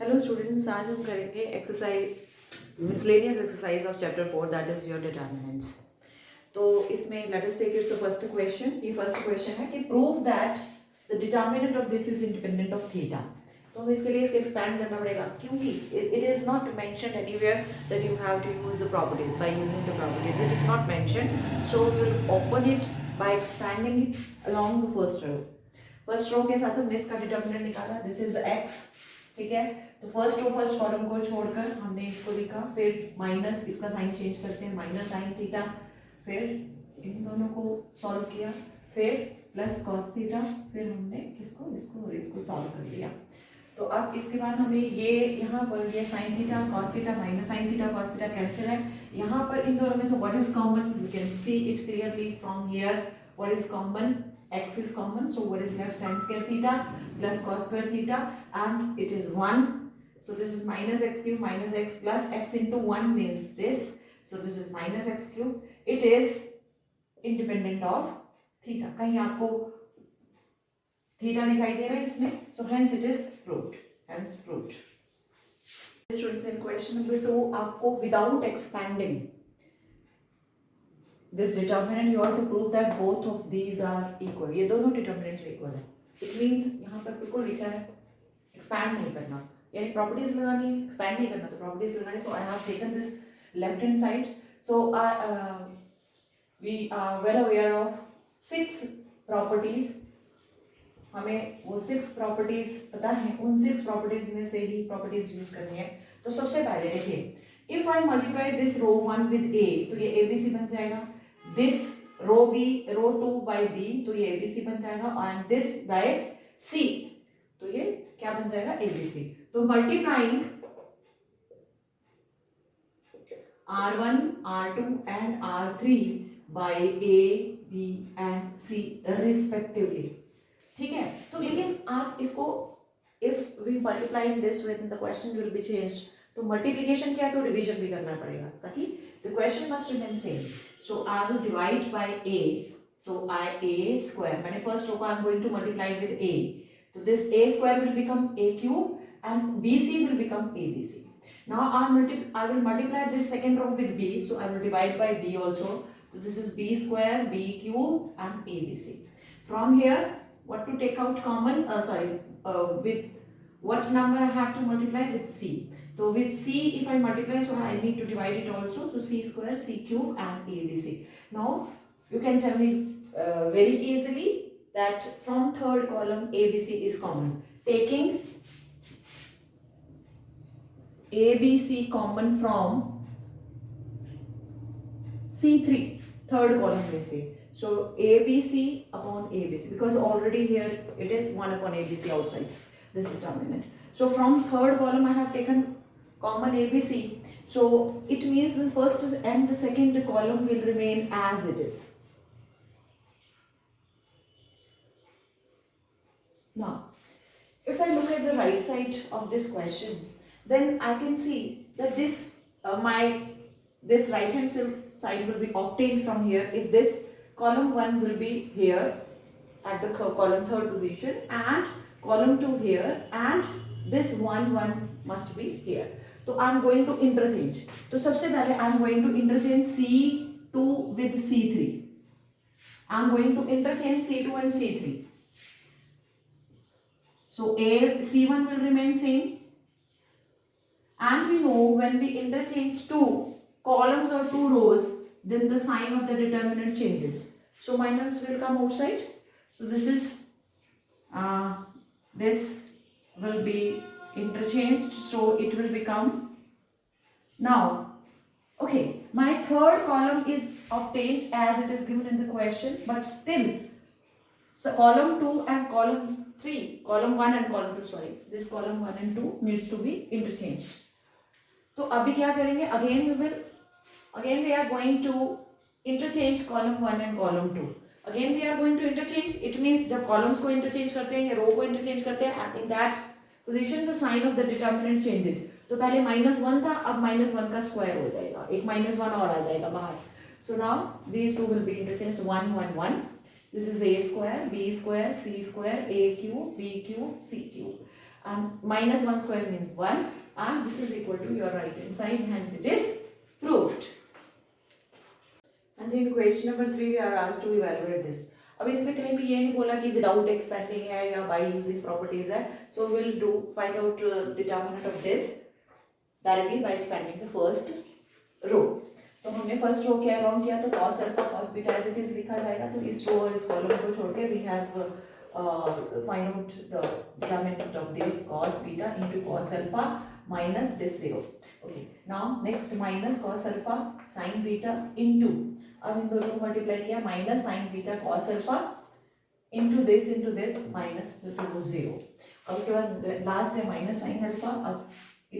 Hello students, आज हम करेंगे exercise miscellaneous exercise of chapter 4 that is your determinants. तो इसमें let us take it the first question. ये फर्स्ट क्वेश्चन है कि prove that the determinant of this is independent of theta. तो हमें इसके लिए इसको एक्सपैंड करना पड़ेगा क्योंकि it is not mentioned anywhere that you have to use the properties. By using the properties it is not mentioned, so we will open it by expanding it along the first row. First row के साथ हमने इसका determinant निकाला, this is x. ठीक है, तो first row first column को छोड़कर हमने इसको लिखा, फिर माइनस, इसका साइन चेंज करते हैं, माइनस साइन थीटा, फिर इन दोनों को सॉल्व किया, फिर प्लस कॉस थीटा, फिर हमने इसको इसको और इसको सॉल्व कर लिया। तो अब इसके बाद हमें ये यहाँ पर ये sine theta cos theta minus sine theta cos theta cancel है। यहाँ पर इन दोनों में से what is common, you can see it clearly from here. What is common? x is common, so what is left? Sin square theta plus cos square theta, and it is 1. So this is minus x cube minus x plus x into 1 means this, so this is minus x cube. It is independent of theta. कहीं आपको theta दिखाई दे रहा है इसमें, so hence it is proved. Hence proved. Students, in question number 2 आपको without expanding this determinant you have to prove that both of these are equal. ये दोनों determinants equal है. It means यहाँ पर बिल्कुल लिखा है expand नहीं करना, यानी properties लगानी है, expand नहीं करना तो properties लगानी. So I have taken this left hand side. So we are well aware of 6 properties. हमें वो 6 properties पता है, उन 6 properties में से ही properties use करनी है. तो सबसे पहले देखिए, if I multiply this row 1 with a तो ये ABC बन जाएगा, this row b row 2 by b तो ये abc बन जाएगा, and this by c तो ये क्या बन जाएगा? abc. तो multiplying r1 r2 and r3 by a b and c respectively. ठीक है, तो लेकिन आप इसको if we multiply this with the question will be changed, तो मल्टीप्लिकेशन क्या है तो डिवीजन भी करना पड़ेगा ताकि the question must remain same. So I will divide by a. So a square, मैंने first row को I am going to multiply with a. So this a square will become a cube and bc will become abc. Now I will multiply this second row with b. So I will divide by b also. So this is b square, b cube and abc. From here, what to take out common? With what number I have to multiply? With c. So with c if I multiply, so I need to divide it also. So c square, c cube and abc. Now you can tell me very easily that from third column abc is common. Taking abc common from c3 third column में से. So abc upon abc, because already here it is 1 upon abc outside this determinant. So from third column I have taken common abc, so it means the first and the second column will remain as it is. Now if I look at the right side of this question, then I can see that this this right hand side will be obtained from here if this column 1 will be here at the column 3rd position and column 2 here, and this 1 must be here. तो I am going to interchange. तो सबसे पहले I am going to interchange C2 with C3. I am going to interchange C2 and C3. So C1 will remain same, and we know when we interchange 2 columns or 2 rows, then the sign of the determinant changes. So minus will come outside. So this is this will be interchanged, so it will become, now okay, my third column is obtained as it is given in the question, but still the column 2 and column 3, column 1 and column 2, sorry, this column 1 and 2 needs to be interchanged. तो अभी क्या करेंगे? Again we are going to interchange column 1 and column 2. Again we are going to interchange. It means जब columns को interchange करते हैं या row को interchange करते हैं, in that position the sign of the determinant changes. तो पहले -1 था, अब -1 का स्क्वायर हो जाएगा, एक -1 और आ जाएगा बाहर. So now these two will be interchanged, 1 1 1. This is a square, b square, c square, a cube, b cube, c cube. and minus 1 square means 1, and this is equal to your right hand side, hence it is proved. And in question number 3 we are asked to evaluate this. अब इसमें कहीं भी ये नहीं बोला कि without expanding है या बाय यूजिंग प्रॉपर्टीज है, so will do find out determinant of this directly by expanding the first row. तो हमने फर्स्ट रो क्या लॉन्ग किया, तो cos alpha cos beta as it is लिखा जाएगा. तो इस रो और इस कॉलम को छोड़ के we have find out the determinant of this cos beta into cos alpha minus this 0. Okay, now next minus cos alpha sin beta into, अब इन दोनों को मल्टीप्लाई किया, minus sine beta cos alpha into this minus to 0. अब उसके बाद last है minus sine alpha. अब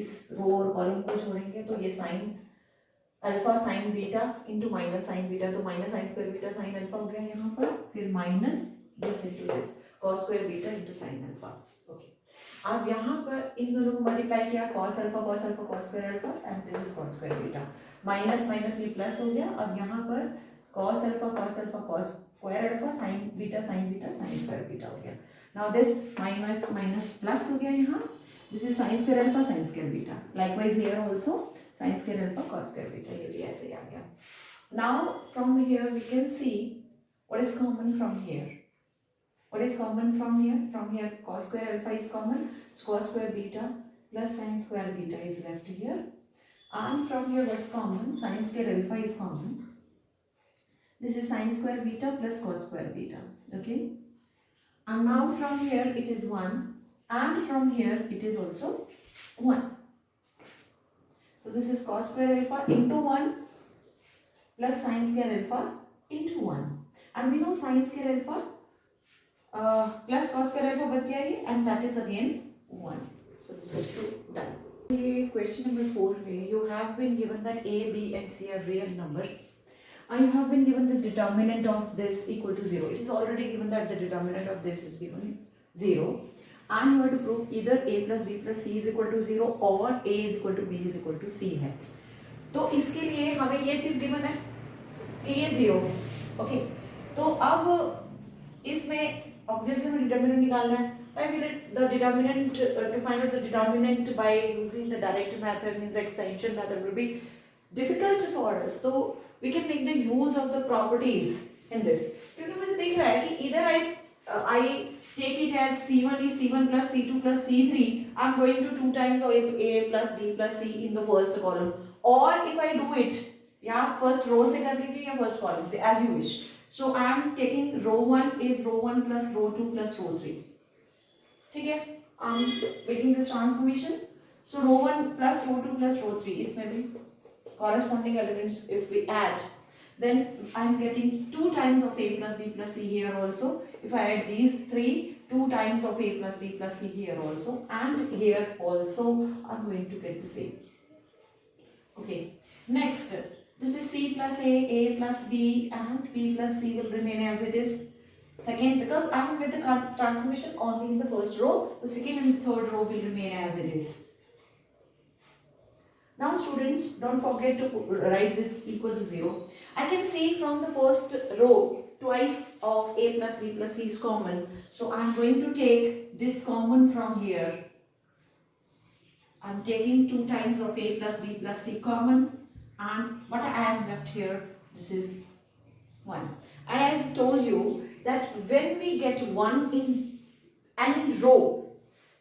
इस रो और कॉलम को छोड़ेंगे तो ये sine alpha sine beta into minus sine beta, तो minus sine square beta sine alpha हो गया यहाँ पर, फिर minus this into this cos square beta into sine alpha. Okay, अब यहाँ पर इन दोनों को मल्टीप्लाई किया, cos alpha cos square alpha and this is cos square beta, minus minus ये प्लस हो गया. अब यहाँ पर cos alpha cos square alpha sine beta sine square beta हो गया. Now this minus minus plus हो गया यहाँ, this is sine square alpha sine square beta. Likewise here also sine square alpha cos square beta, ये भी ऐसे ही आ गया. Now from here we can see what is common from here. What is common from here? From here cos square alpha is common, so cos square beta plus sin square beta is left here, and from here what's common? Sin square alpha is common. This is sin square beta plus cos square beta. Okay, and now from here it is 1, and from here it is also 1. So this is cos square alpha into 1 plus sin square alpha into 1, and we know sin square alpha plus cos square alpha बच गया ये, and that is again 1. So this is true, done. Question number 4 में you have been given that a, b and c are real numbers, and you have been given this determinant of this equal to 0. It is already given that the determinant of this is given 0, and you have to prove either a plus b plus c is equal to 0 or a is equal to b is equal to c है. तो इसके लिए हमें ये चीज given है कि ये 0. ओके, तो अब इसमें obviously हमें determinant निकालना है. I will the determinant to find out the determinant by using the direct method means the extension method will be difficult for us. So we can make the use of the properties in this. क्योंकि मुझे दिख रहा है कि either I take it as C1 is C1 plus C2 plus C3. I'm going to 2 times of A plus B plus C in the first column. Or if I do it, या first row से कर लीजिए या first column से, as you wish. So I am taking row 1 is row 1 plus row 2 plus row 3. ठीक है, I am making this transformation. So row 1 plus row 2 plus row 3, इसमें भी corresponding elements if we add, then I am getting 2 times of a plus b plus c here also. If I add these 3, 2 times of a plus b plus c here also, and here also I am going to get the same. Okay, next. This is c plus a plus b, and b plus c will remain as it is. Second, because I have made the transformation only in the first row, the second and the third row will remain as it is. Now students, don't forget to write this equal to 0. I can see from the first row twice of a plus b plus c is common. So I am going to take this common from here. I am taking 2 times of a plus b plus c common. And what I am left here, this is 1. And as I told you that when we get 1 in any row,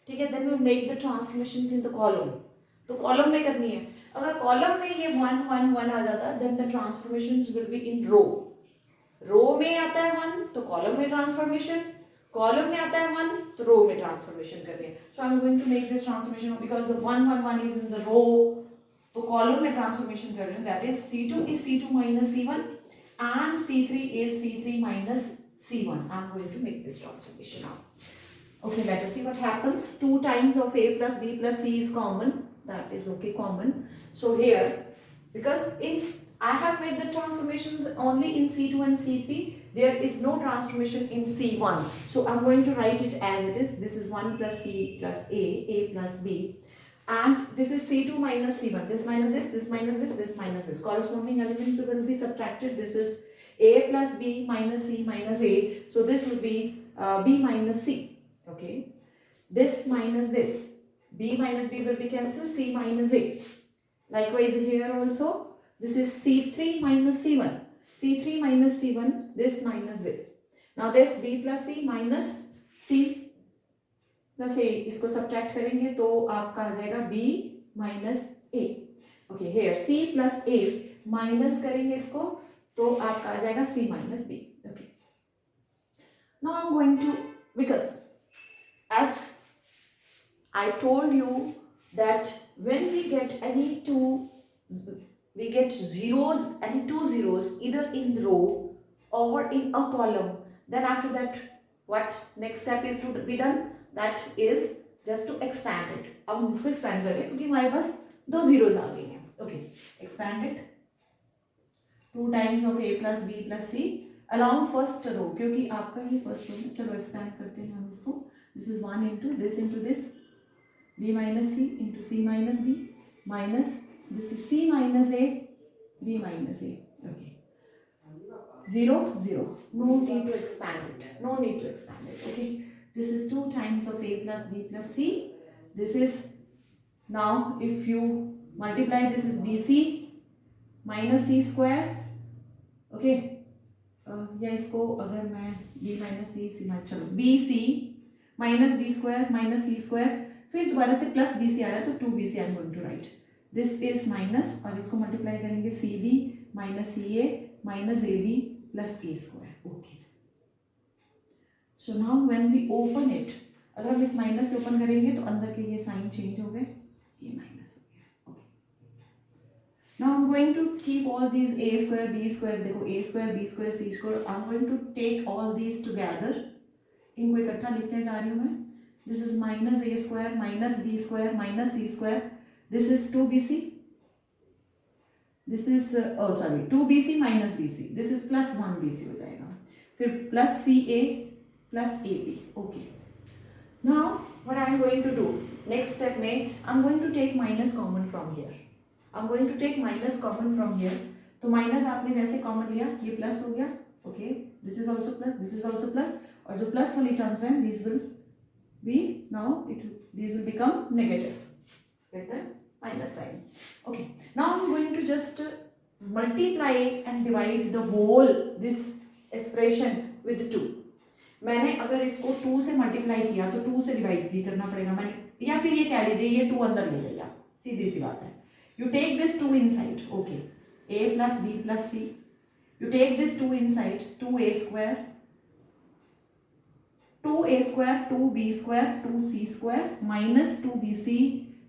ठीक है, then we will make the transformations in the column. तो column में करनी है. अगर column में ये 1 1 1 आ जाता, then the transformations will be in row. Row में आता है 1 तो column में transformation, column में आता है 1 तो row में transformation करनी है. So I am going to make this transformation because the 1 1 1 is in the row. तो कॉलम में ट्रांसफॉर्मेशन कर रहे हैं, that is C2 is C2 minus C1 and C3 is C3 minus C1. I am going to make this transformation now. Okay, let us see what happens. 2 times of a plus b plus c is common, that is okay, common. So here, because I have made the transformations only in C2 and C3, there is no transformation in C1. So I am going to write it as it is. This is 1 plus c plus a plus b. And this is C2 minus C1. This minus this, this minus this, this minus this. Corresponding elements will be subtracted. This is A plus B minus C minus A. So this will be B minus C. Okay. this minus this, b minus b will be cancelled, c minus a. Likewise here also, this is c3 minus c1, c3 minus c1, this minus this. Now this b plus c minus c plus a, इसको subtract करेंगे तो आपका आ जाएगा b minus a. Okay, here c plus a minus करेंगे इसको तो आपका आ जाएगा c minus b. Okay. Now I'm going to, because as I told you that when we get any two, we get zeros, any two zeros either in the row or in a column, then after that what next step is to be done, that is just to expand it. अब हम इसको expand कर रहे हैं क्योंकि हमारे पास दो zeros आ गई हैं. Okay, expand it 2 times of a plus b plus c along first row, क्योंकि आपका ये first row है. चलो expand करते हैं हम इसको. This is 1 into this b minus c into c minus b minus this is c minus a b minus a. Okay, 0 0, no need to expand it, no need to expand it. Okay, this is 2 times of a plus b plus c. This is, now if you multiply, this is bc minus c square. Okay, या इसको अगर मैं b minus c चलो bc minus b square minus c square, फिर दोबारा से plus B C आ रहा है तो 2bc I am going to write. This is minus और इसको मल्टीप्लाई करेंगे c b minus c a minus A B plus a square. Okay, so now when we open it, अगर हम इस minus से ओपन करेंगे तो अंदर के ये साइन चेंज हो गए, ये माइनस हो गया. Okay, now I am going to keep all these A square B square, देखो A square B square C square, I am going to take all these together, इनको इकट्ठा लिखने जा रही हूँ मैं. This is minus a square minus b square minus c square. This is 2bc. This is 2bc minus bc. This is plus 1bc हो जाएगा. फिर plus ca plus ab. Okay. Now what I am going to do? Next step में I am going to take minus common from here. I am going to take minus common from here. तो minus आपने जैसे common लिया, ये plus हो गया. Okay. This is also plus. This is also plus. और जो plus वाली terms हैं, these will be, now these will become negative with the minus sign. Okay, now I'm going to just multiply and divide the whole this expression with 2. मैंने अगर इसको 2 से multiply किया तो 2 से डिवाइड भी करना पड़ेगा मैंने, या फिर ये कह लीजिए ये 2 अंदर ले जाइए, सीधी सी बात है. You take this 2 inside. Okay, a plus b plus c, you take this 2 inside, 2a square 2a square 2b square 2c square minus 2bc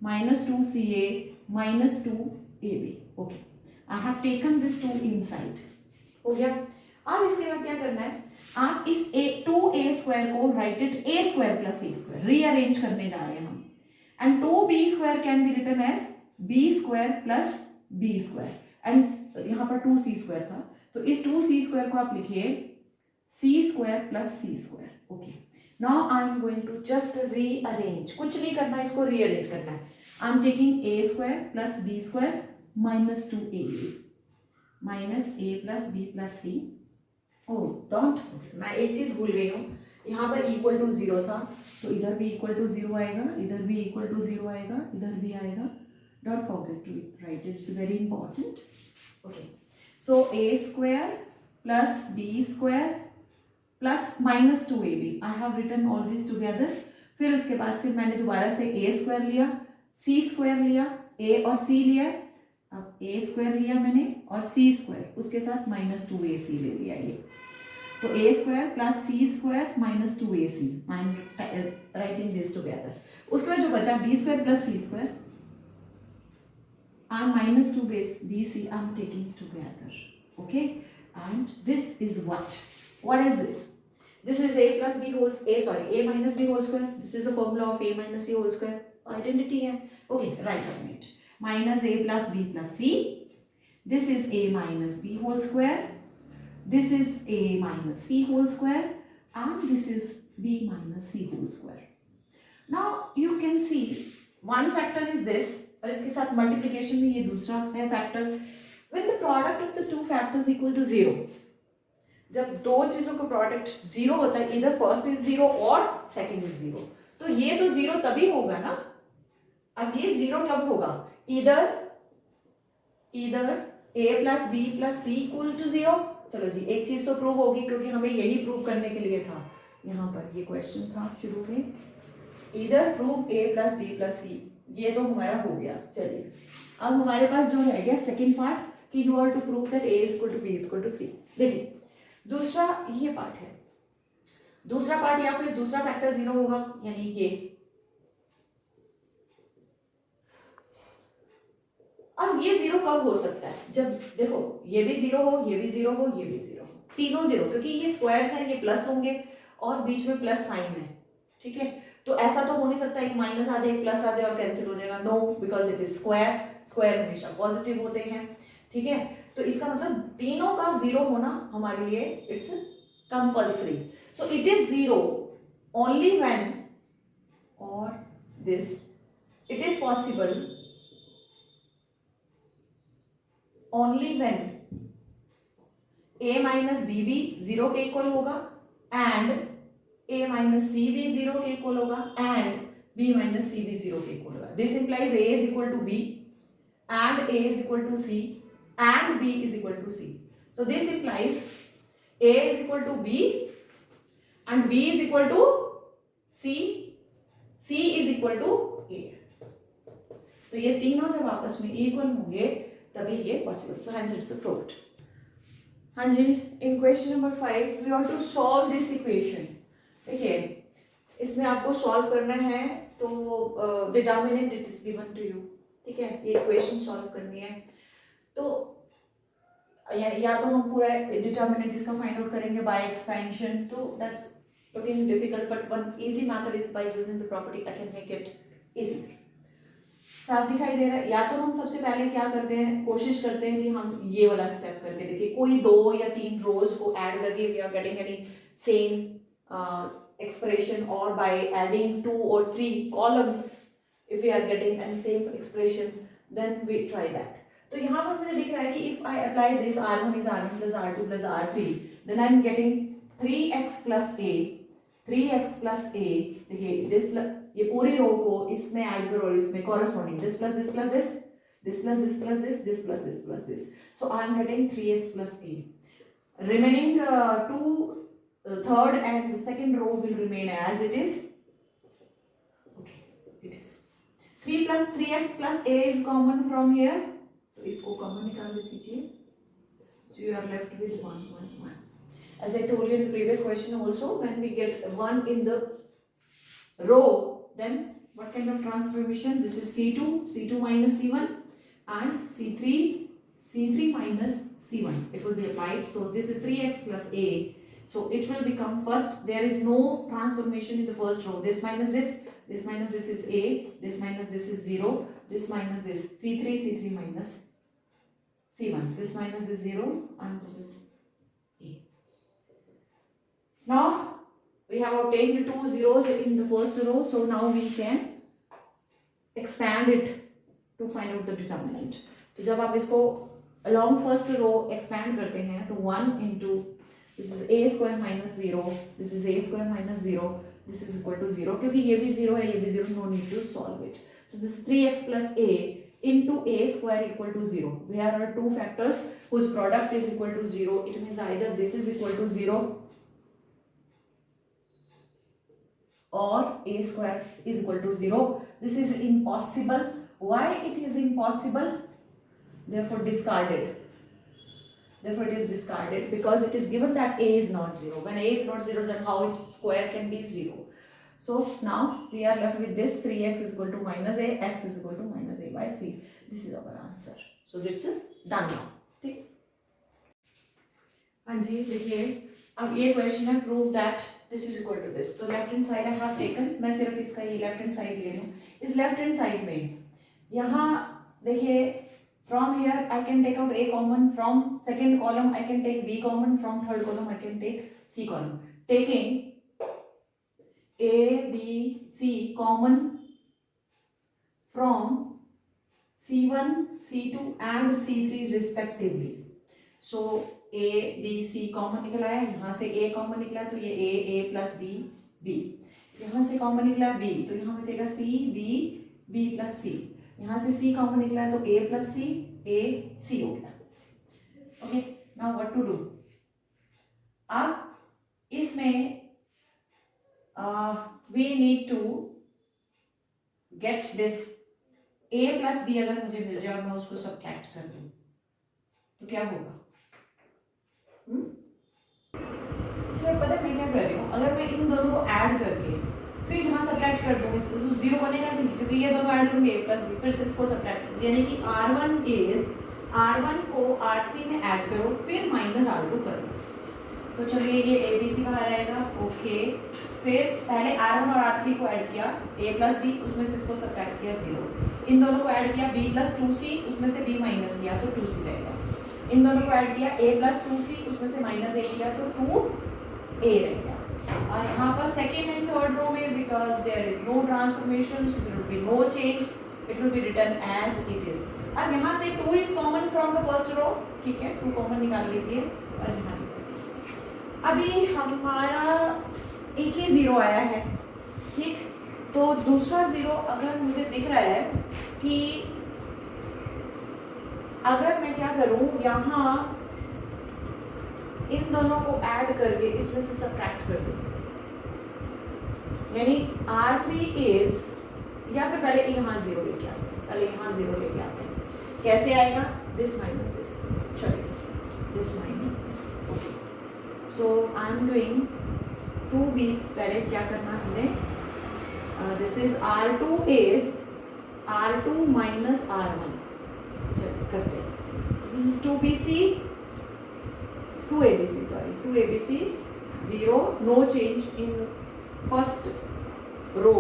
minus 2ca minus 2ab. Okay, I have taken this 2 inside. हो गया. अब इसके बाद क्या करना है, आप इस 2a square को write it a square plus a square rearrange करने जा रहे हैं हम, and 2b square can be written as b square plus b square, and यहाँ पर 2c square था तो इस 2c square को आप लिखिए c square plus c square. Okay, now I am going to just rearrange, कुछ नहीं करना, इसको rearrange करना है. I am taking a square plus b square minus 2ab minus a plus b plus c. Oh, don't, मैं एक चीज भूल गई हूँ, यहाँ पर equal to 0 था तो इधर भी equal to 0 आएगा, इधर भी equal to 0 आएगा, इधर भी आएगा. Don't forget to write it, it's very important. Okay, so a square plus b square plus minus 2ab. I have written all this together. फिर उसके बाद फिर मैंने दोबारा से a स्क्वायर लिया, c स्क्वायर लिया, a और c लिया, अब a स्क्वायर लिया मैंने और c स्क्वायर, उसके साथ माइनस 2ac ले लिया. ये तो a square plus c square minus 2ac. I am writing this together. उसके बाद जो बचा b square plus c square and minus 2bc I am taking together. Okay, and this is what is this? This is a plus b whole, a minus b whole square. This is the formula of a minus c whole square. Identity है. Okay, right on it. Minus a plus b plus c. This is a minus b whole square. This is a minus c whole square. And this is b minus c whole square. Now you can see one factor is this. और इसके साथ multiplication में ये दूसरा है factor. When the product of the two factors equal to 0. जब दो चीजों का प्रोडक्ट 0 होता है, इधर फर्स्ट इज 0 और सेकंड इज 0, तो ये तो जीरो तभी होगा ना। अब ये जीरो कब होगा, इधर a plus B plus c equal to zero. चलो जी, एक चीज तो प्रूव होगी क्योंकि हमें यही प्रूव करने के लिए था, यहाँ पर ये क्वेश्चन था शुरू में, इधर prove a plus B plus C, ये तो हमारा हो गया। चलिए अब हमारे पास जो रह गया सेकेंड पार्ट कि you are to prove that a is equal to B equal to C. देखिए दूसरा ये पार्ट है, दूसरा पार्ट या फिर दूसरा फैक्टर जीरो होगा, यानी ये। अब ये जीरो कब हो सकता है, जब देखो ये भी जीरो हो, ये भी जीरो हो, ये भी जीरो हो, तीनों जीरो, क्योंकि ये स्क्वायर्स हैं, ये प्लस होंगे और बीच में प्लस साइन है, ठीक है। तो ऐसा तो हो नहीं सकता एक माइनस आ जाए एक प्लस आ जाए और कैंसिल हो जाएगा, no, because it is square, square हमेशा पॉजिटिव होते हैं, ठीक है। तो इसका मतलब तीनों का जीरो होना हमारे लिए it's compulsory. So it is zero only when और this it is possible only when a minus B भी जीरो के इक्वल होगा एंड a माइनस सी भी जीरो के इक्वल होगा एंड b माइनस सी भी जीरो के इक्वल होगा। This implies a is equal to b and a is equal to c and b is equal to c। So this implies a is equal to b and b is equal to c, c is equal to a। तो ये तीनों जब आपस में equal होंगे तभी ये possible. So hence it's proved. हाँ जी, in question number 5 we want to solve this equation. देखिए इसमें आपको सॉल्व करना है, तो determinant it is given to you, ठीक है, ये इक्वेशन सॉल्व करनी है। तो या तो हम पूरा डिटर्मिनेंट इसका फाइंड आउट करेंगे बाय एक्सपेंशन, तो that's looking difficult, but one easy method is by using the property I can make it easy. साफ दिखाई दे रहा है। या तो हम सबसे पहले क्या करते हैं, कोशिश करते हैं कि हम ये वाला स्टेप करके देखिए, कोई 2 या 3 रोज को ऐड करके we are getting any same expression, और by adding 2 or 3 columns if we are getting any same expression then we try that. तो यहाँ पर मुझे दिख रहा है कि if I apply this r1 is r1 plus r2 plus r3 then I am getting 3x plus a, 3x plus a, देखिए this ये पूरी रो को इसमें ऐड करो और इसमें corresponding this plus this plus this, this plus this plus this, this plus this plus this, so I am getting 3x plus a. Remaining third and the second row will remain as it is. Okay, it is 3x plus a is common from here, तो इसको common निकाल दीजिए, so you are left with 1 1 1. As I told you in the previous question also, when we get 1 in the row, then what kind of transformation? This is C2 minus C1 and C3 minus C1. It will be applied. So this is 3x plus a. So it will become, first there is no transformation in the first row. This minus this is a. This minus this is 0. This minus this C3 minus C1. This minus this 0 and this is a. Now we have obtained 2 zeros in the first row, so now we can expand it to find out the determinant. तो जब आप इसको along first row expand करते हैं तो 1 into this is a square minus 0, this is a square minus 0, this is equal to 0, क्योंकि ये भी 0 है ये भी 0, no need to solve it. So this 3x plus a into a square equal to 0. There are two factors whose product is equal to 0. It means either this is equal to 0 or a square is equal to 0. This is impossible. Why it is impossible? Therefore discarded. Therefore it is discarded because it is given that a is not 0. When a is not 0, then how its square can be 0? So now we are left with this 3x is equal to minus a, x is equal to minus a by 3. This is our answer. So this is done now. ठीक। हाँ जी, देखिए अब ये question है prove that this is equal to this. तो left hand side I have taken, मैं सिर्फ इसका ये लेफ्ट हैंड साइड ले रही हूँ। इस लेफ्ट हैंड साइड में यहाँ देखिए from here I can take out a common, from second column I can take b common, from third column I can take c column. Taking a b c common from c1 c2 and c3 respectively. So a b c common निकल आया, यहाँ से a common निकला तो ये a plus b b. यहाँ से common निकला बी, तो यहाँ बचेगा सी बी बी प्लस सी। यहाँ से सी कॉमन निकला है तो ए प्लस सी ए सी हो गया। Okay, now what to do. अब इसमें we need to get this a plus b. अगर मुझे मिल जाए और मैं उसको सब्ट्रैक्ट कर दूं तो क्या होगा? इसलिए पता है मैं क्या कर रही हूँ, अगर मैं इन दोनों को ऐड करके फिर यहाँ सब्ट्रैक्ट कर दूँ इसको तो जीरो बनेगा कि नहीं, क्योंकि ये दोनों ऐड होंगे ए प्लस बी, फिर से इसको सब्ट्रैक्ट करो, यानी कि R1 इज R1 को R3 में ऐड करो फिर माइनस R2 करो। तो चलिए ये ए बी सी बाहर आएगा। ओके, फिर पहले R1 और R3 को ऐड किया a प्लस बी, उसमें से इसको सब्ट्रैक्ट किया 0। इन दोनों को ऐड किया b प्लस 2c, उसमें से b माइनस किया तो 2c रहेगा। इन दोनों को ऐड किया a प्लस 2c, उसमें से माइनस a किया तो 2a रह गया। और यहाँ पर सेकेंड एंड थर्ड रो में because there is no transformation so there will be no change, it will be written as it is. अब यहाँ से 2 is common from the first row, ठीक है, 2 कॉमन निकाल लीजिए और यहाँ निकाल लीजिए। अभी हमारा एक ही जीरो आया है, ठीक, तो दूसरा जीरो अगर मुझे दिख रहा है कि अगर मैं क्या करूं, यहाँ इन दोनों को ऐड करके इसमें से सब्ट्रैक्ट कर दूं, यानी R3 इज, या फिर पहले यहाँ जीरो लेके आते हैं, पहले यहाँ जीरो लेके आते हैं। कैसे आएगा? दिस माइनस दिस, चलिए this minus this. Okay, so I am doing 2b। पहले क्या करना है हमने, this is R2 is R2 minus R1, चलिए करते हैं। This is 2bc 2abc, sorry 2abc 0, no change in first row.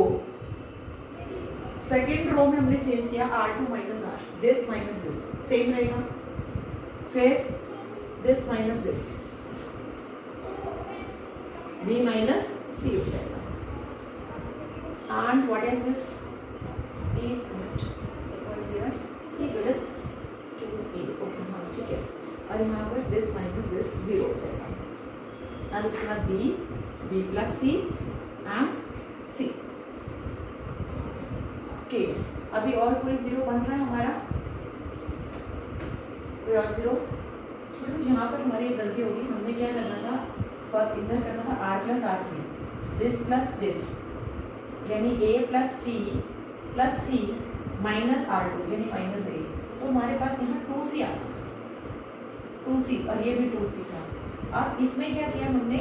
Second row में हमने चेंज किया R2 minus R, this minus this same रहेगा, फिर this minus this b minus c हो जाएगा। And what is this? एक minute, because here ये गलत 2a, ओके हाँ ठीक है, और यहाँ पर दिस माइनस दिस 0 हो जाएगा। अब इसके बाद b plus c and c। Okay, अभी और कोई जीरो बन रहा है हमारा? कोई और जीरो? स्टूडेंट्स यहाँ पर हमारी एक गलती होगी, हमने क्या करना था, इधर करना था r plus R3, this plus this, यानी a plus c minus R2 यानी माइनस a, तो हमारे पास यहाँ 2c आता था, 2c, और ये भी 2c था। अब इसमें क्या किया हमने,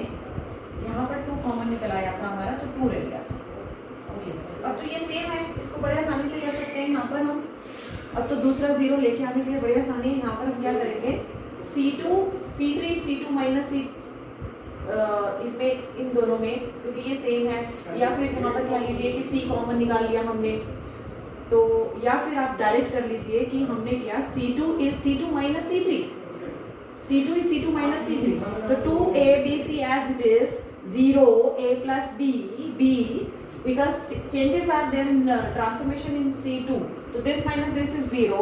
यहाँ पर 2 कॉमन निकल आया था हमारा, तो 2 रह गया था। ओके, अब तो ये सेम है, इसको बड़े आसानी से कर सकते हैं यहाँ पर हम। अब तो दूसरा जीरो लेके आने के लिए बड़ी आसानी है, यहाँ पर हम क्या करेंगे, C3 C2 माइनस C, इसमें इन दोनों में क्योंकि ये सेम है, या फिर यहाँ पर क्या लीजिए कि C कॉमन निकाल लिया हमने, तो या फिर आप डायरेक्ट कर लीजिए कि हमने क्या C2 is C2 minus C3, C2 is C2 minus C3. तो 2abc as it is 0 a plus b because changes are there in transformation in C2. So this minus this is 0,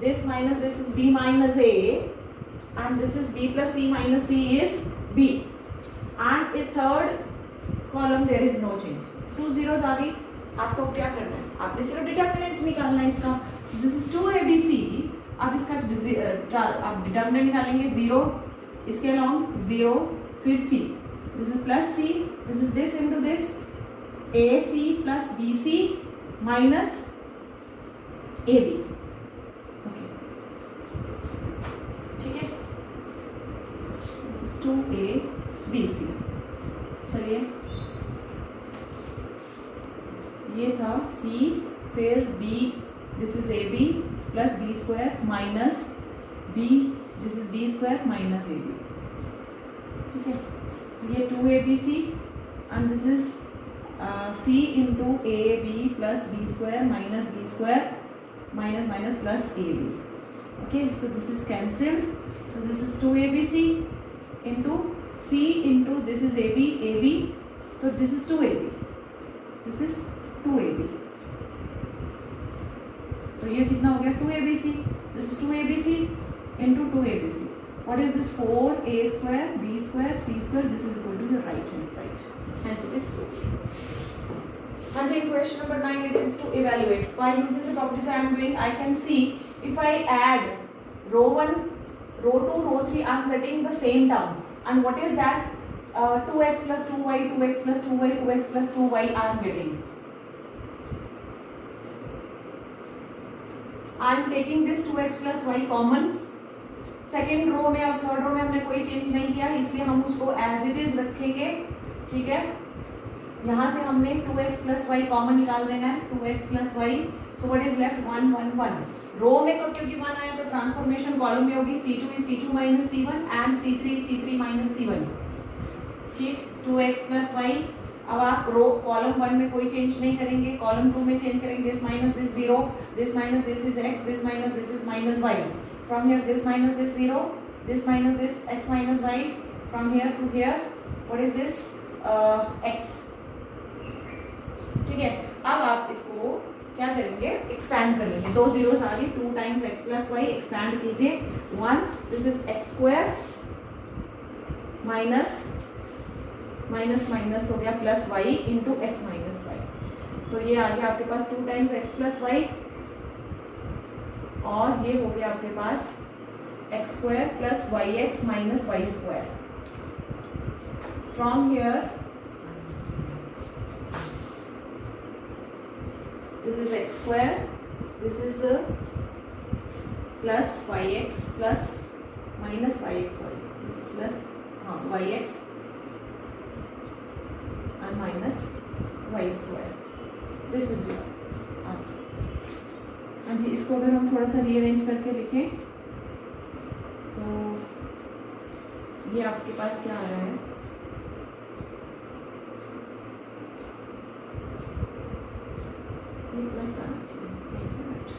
this minus this is b minus a, and this is b plus c minus c is b. And in third column there is no change. 2 zeros आ गई। आपको क्या करना है, आपने सिर्फ determinant निकालना है इसका। दिस इज 2abc, आप इसका आप डिटर्मिनेंट निकालेंगे 0, इसके अलॉन्ग 0, फिर c, this is plus c, this is this into this ac plus bc minus ab। Okay ठीक है, दिस इज 2abc। चलिए ये था c, फिर b, this is ab plus B square minus B, this is B square minus A B, ठीक है। तो ये 2abc and this is c into A B plus B square minus B square minus minus plus A B. Okay, so this is cancelled, so this is 2abc into c into this is A B, तो this is 2ab, this is 2ab, तो ये कितना हो गया 2abc, this is 2abc into 2abc। What is this? 4a square b square c square. This is equal to your right hand side. Hence it is proved. And in question number 9, it is to evaluate. By using the properties I am doing, I can see if I add row 1, row 2, row 3, I am getting the same term. And what is that? 2x plus 2y, 2x plus 2y, 2x plus 2y I am getting. I am taking this 2x plus y common. Second row में और third row में हमने कोई change नहीं किया, इसलिए हम उसको एज इट इज रखेंगे. ठीक है, यहाँ से हमने 2x plus y कॉमन निकाल देना है. 2x plus y. So what is left? 1 1 1. रो में क्योंकि 1 आया तो ट्रांसफॉर्मेशन कॉलम में होगी. C2 is C2 minus C1 and C3 is C3 minus C1. ठीक, 2x plus y. अब आप रो कॉलम 1 में कोई चेंज नहीं करेंगे, कॉलम 2 में चेंज करेंगे. This minus this 0, this minus this is x, this minus this is minus y. From here this minus this 0, this minus this x minus y. From here to here what is this? x. ठीक है, अब आप इसको क्या करेंगे? Expand कर लेंगे. दो जीरोस आ गई. 2 times x plus Y. Expand कीजिए. 1 this is x square minus minus minus हो गया plus Y into X minus Y. तो ये आ गया आपके पास 2 टाइम्स एक्स प्लस वाई और ये हो गया आपके पास X square plus Y X minus Y square. From here this is x square, this is plus yx plus minus yx, sorry, this is plus yx and minus y square. This is your answer. हाँ जी, इसको अगर हम थोड़ा सा rearrange करके लिखें तो ये आपके पास क्या आ रहा है? प्लस आना चाहिए. एक मिनट.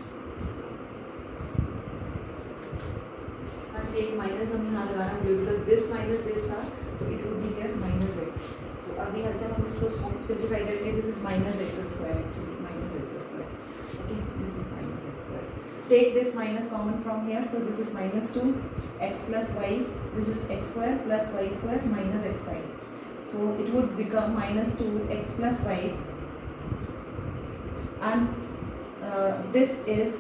हाँ जी, एक माइनस हम यहाँ लगाना भूले बिकॉज दिस माइनस दिस था तो it would be here minus X. तो अभी जब हम इसको सिंप्लीफाई करेंगे this is minus X square. Actually minus X square. Okay, this is minus X square. Take this minus common from here. तो this is minus 2 X plus Y. This is X square plus Y square minus X Y. So it would become minus 2 X plus Y and this is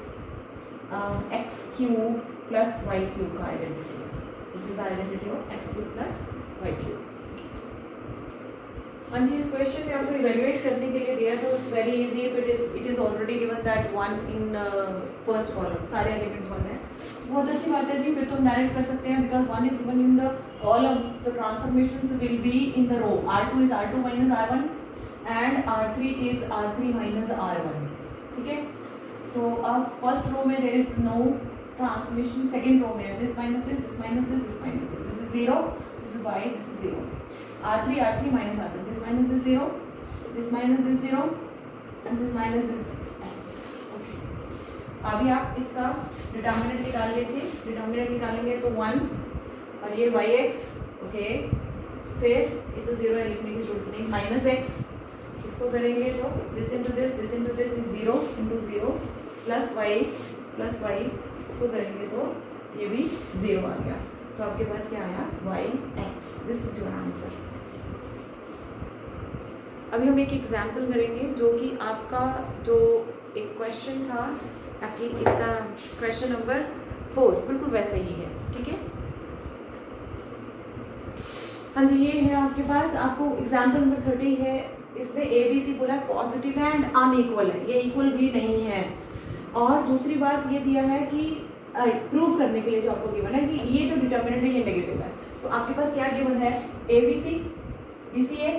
x cube plus y cube का identity. This is the identity of x cube plus y cube. हाँ जी, इस question में आपको evaluate करने के लिए दिया तो it's very easy. If it is already given that 1 in first column, सारे एलिमेंट्स 1 है. बहुत अच्छी बात है जी, फिर तो हम डायरेक्ट कर सकते हैं because 1 is given in the column. तो transformations will be in the row. R2 is R2 minus R1 and R3 is R3 minus R1. ठीक है, तो अब फर्स्ट रो में there is no transformation. Second row में this minus this, this minus this, this minus this. This is 0, this is y, this is 0. R3 minus R2. This minus this 0, this minus this 0 and this minus this x. Okay. अभी आप इसका determinant निकाल लीजिए. Determinant निकालेंगे तो 1 और ये yx. Okay, फिर ये तो 0 है, लिखने की जरूरत नहीं. माइनस एक्स इसको करेंगे तो this into this is 0 into 0 plus y इसको करेंगे तो ये भी 0 आ गया. तो आपके पास क्या आया? Y x. This is your answer. अभी हम एक एग्जाम्पल करेंगे जो कि आपका जो एक क्वेश्चन था आपकी इसका क्वेश्चन नंबर 4 बिल्कुल वैसा ही है. ठीक है, हाँ जी, ये है आपके पास. आपको एग्जाम्पल नंबर 30 है. इसमें ए बी सी बोला पॉजिटिव है एंड अनइक्वल है, ये इक्वल भी नहीं है. और दूसरी बात ये दिया है कि प्रूव करने के लिए जो आपको गिवन है कि ये जो डिटर्मिनेंट है ये नेगेटिव है. तो आपके पास क्या गिवन है? A b c, b c a,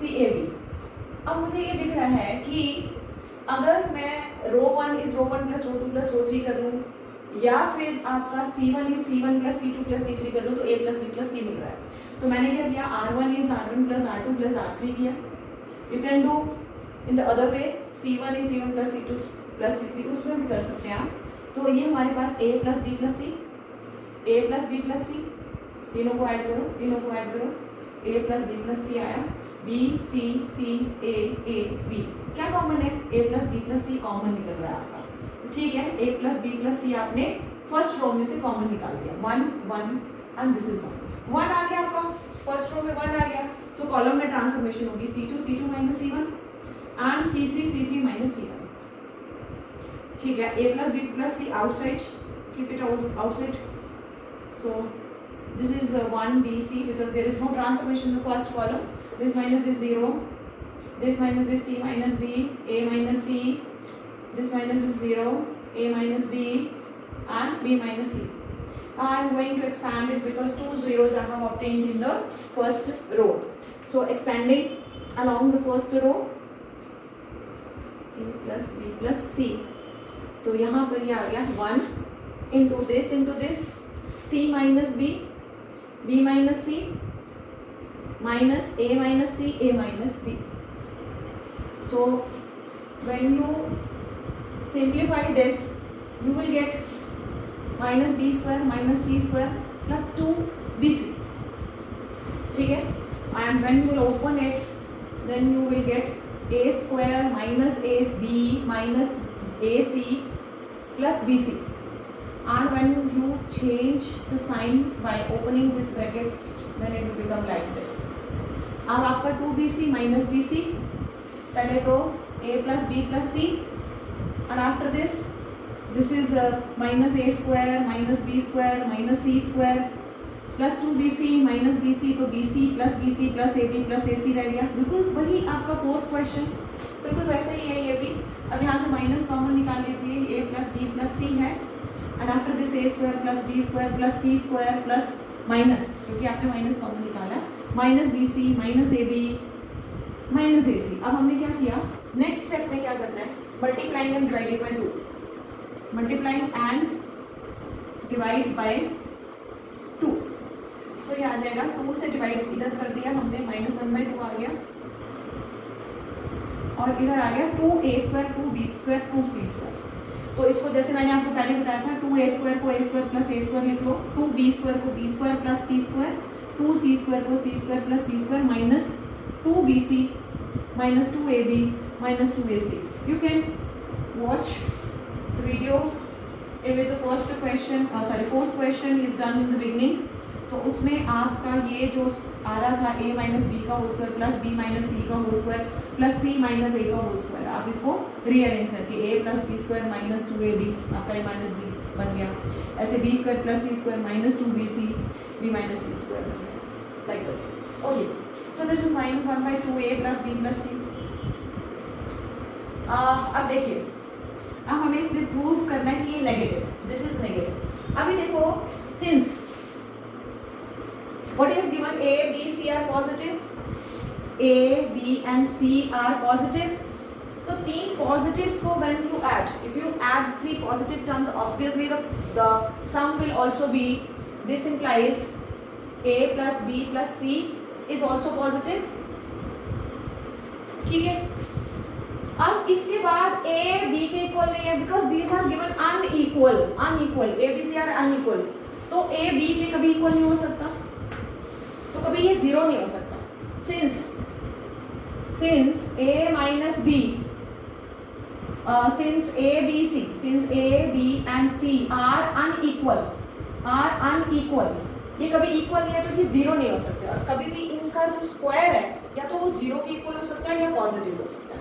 c a b. अब मुझे ये दिख रहा है कि अगर मैं row 1 is row 1 plus row 2 plus row 3 कर लूँ या फिर आपका C1 is C1 plus C2 plus C3 कर लूँ तो A plus B plus C मिल रहा है. तो मैंने क्या किया? R1 is R1 plus R2 plus R3 किया. You can do in the other way. C1 is C1 plus C2 plus C3, उसमें भी कर सकते हैं आप. तो ये हमारे पास A plus B plus C, A plus B plus C, तीनों को ऐड करो. A plus B plus C आया. B C C A A B. क्या कॉमन है? A plus B plus C common निकल रहा है आपका. तो ठीक है, a प्लस बी प्लस सी आपने फर्स्ट रो में से कॉमन निकाल दिया, 1 1 एंड दिस इज 1 आ गया आपका, फर्स्ट रो में 1 आ गया, तो कॉलम में ट्रांसफॉर्मेशन होगी C2 minus C1 and C3 minus C1. ठीक है, a plus b plus c outside, keep it outside. So this is 1bc because there is no transformation in the first column. This minus this 0, this minus this c minus b, a minus c, this minus this 0, a minus b and b minus c. Now I am going to expand it because two zeros I have obtained in the first row. So expanding along the first row, a plus b plus c. तो यहाँ पर ये आ गया 1 into this c minus b, b minus c minus a minus c, a minus b. So when you simplify this, you will get minus b square minus c square plus 2bc. ठीक है, and when you will open it, then you will get a square minus ab minus ac plus bc. And when you change the sign by opening this bracket, then it will become like this. अब आपका 2bc minus bc, पहले तो a plus b plus c, and after this is minus a square minus b square minus c square plus 2bc minus bc, तो bc plus bc plus ab plus ac रह गया. बिल्कुल वही आपका fourth question, बिल्कुल वैसे ही है ये भी. अब यहाँ से माइनस कॉमन निकाल लीजिए, a plus b plus c है, and after this a square plus b square plus c square plus minus, क्योंकि आपने माइनस कॉमन निकाला, minus bc minus ab minus ac. अब हमने क्या किया, नेक्स्ट स्टेप में क्या करना है, multiplying and dividing by 2, multiplying and divide by 2. तो ये आ जाएगा 2 से डिवाइड इधर कर दिया हमने, -1/2 आ गया, और इधर आ गया 2a square 2b square 2c square. तो इसको जैसे मैंने आपको पहले बताया था, 2a स्क्वायर को a square plus a square लिख लो, 2b स्क्वायर को b square plus p square, 2c square को c square plus c square minus 2bc minus 2ab minus 2ac. You can watch the video in which the first question fourth question is done in the beginning. तो उसमें आपका ये जो आ रहा था a minus B का whole square plus b minus C का whole square plus c minus a का होल स्क्वायर, आप इसको रीअरेंज करके a plus B square minus 2ab आपका a माइनस b बन गया, ऐसे b square plus c square minus 2bc b minus c square बन गया, like this. Okay, so this is minus 1/2a plus b plus c. अब देखिए, अब हमें इसमें प्रूव करना है कि ये नेगेटिव, दिस इज नेगेटिव. अभी देखो, since what is given, a b c are positive, a b and c are positive. तो तीन positives को when you add, if you add three positive terms, obviously the sum will also be, this implies a plus b plus c is also positive. ठीक है, अब इसके बाद a b के equal नहीं है, because these are given unequal, a b c are unequal. तो a b के कभी इक्वल नहीं हो सकता, तो कभी ये जीरो नहीं हो सकता. since a minus b, since a b and c are unequal, ये कभी इक्वल नहीं है, तो ये जीरो नहीं हो सकते. और कभी भी इनका जो स्क्वायर है, या तो वो जीरो के इक्वल हो सकता है या पॉजिटिव हो सकता है.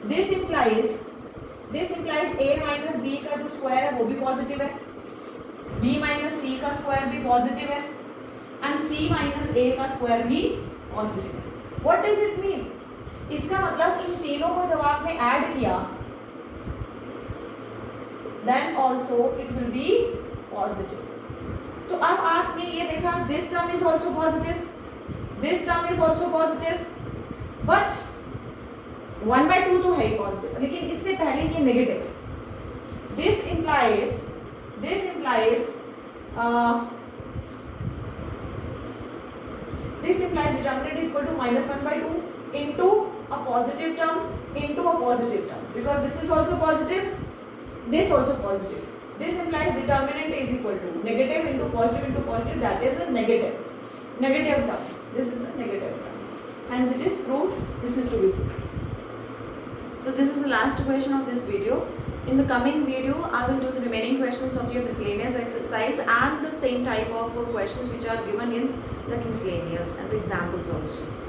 This implies a minus b का जो स्क्वायर है वो भी पॉजिटिव है, b माइनस c का स्क्वायर भी पॉजिटिव है, एंड c माइनस a का स्क्वायर भी पॉजिटिव है. What does it mean? इसका मतलब इन तीनों को जब आपने ऐड किया, then also it will be positive. तो अब आपने ये देखा, this term is also positive, this term is also positive, but 1/2 तो है ही पॉजिटिव, लेकिन इससे पहले ये नेगेटिव है. This implies determinant is equal to -1/2 into a positive term into a positive term, because this is also positive, this also positive. This implies determinant is equal to negative into positive, that is a negative term. This is a negative term, hence it is proved, this is to be proved. So this is the last question of this video. In the coming video, I will do the remaining questions of your miscellaneous exercise and the same type of questions which are given in the miscellaneous and the examples also.